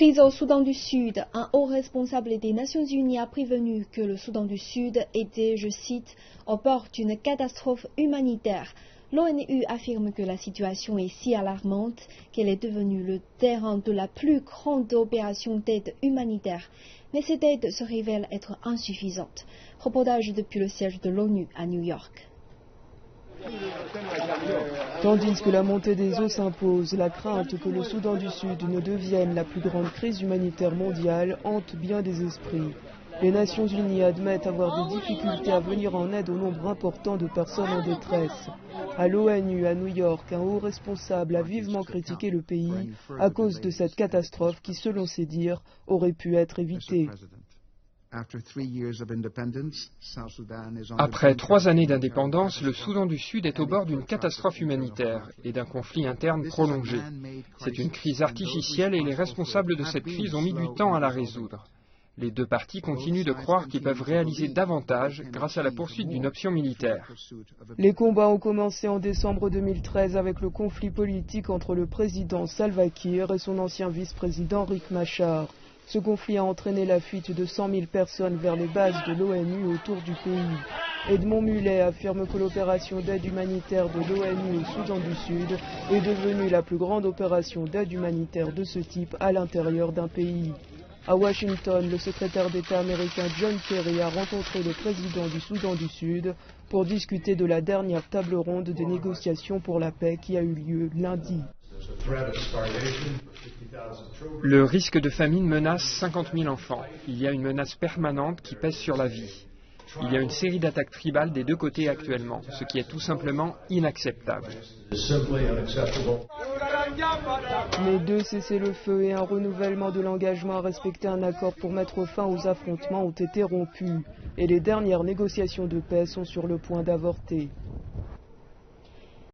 Crise au Soudan du Sud. Un haut responsable des Nations Unies a prévenu que le Soudan du Sud était, je cite, au bord d'une catastrophe humanitaire. L'ONU affirme que la situation est si alarmante qu'elle est devenue le terrain de la plus grande opération d'aide humanitaire. Mais cette aide se révèle être insuffisante. Reportage depuis le siège de l'ONU à New York. Tandis que la montée des eaux s'impose, la crainte que le Soudan du Sud ne devienne la plus grande crise humanitaire mondiale hante bien des esprits. Les Nations Unies admettent avoir des difficultés à venir en aide au nombre important de personnes en détresse. À l'ONU, à New York, un haut responsable a vivement critiqué le pays à cause de cette catastrophe qui, selon ses dires, aurait pu être évitée. Après 3 années d'indépendance, le Soudan du Sud est au bord d'une catastrophe humanitaire et d'un conflit interne prolongé. C'est une crise artificielle et les responsables de cette crise ont mis du temps à la résoudre. Les deux parties continuent de croire qu'ils peuvent réaliser davantage grâce à la poursuite d'une option militaire. Les combats ont commencé en décembre 2013 avec le conflit politique entre le président Salva Kiir et son ancien vice-président Riek Machar. Ce conflit a entraîné la fuite de 100 000 personnes vers les bases de l'ONU autour du pays. Edmond Mullet affirme que l'opération d'aide humanitaire de l'ONU au Soudan du Sud est devenue la plus grande opération d'aide humanitaire de ce type à l'intérieur d'un pays. À Washington, le secrétaire d'État américain John Kerry a rencontré le président du Soudan du Sud pour discuter de la dernière table ronde des négociations pour la paix qui a eu lieu lundi. Le risque de famine menace 50 000 enfants. Il y a une menace permanente qui pèse sur la vie. Il y a une série d'attaques tribales des deux côtés actuellement, ce qui est tout simplement inacceptable. Les deux cessez-le-feu et un renouvellement de l'engagement à respecter un accord pour mettre fin aux affrontements ont été rompus et les dernières négociations de paix sont sur le point d'avorter.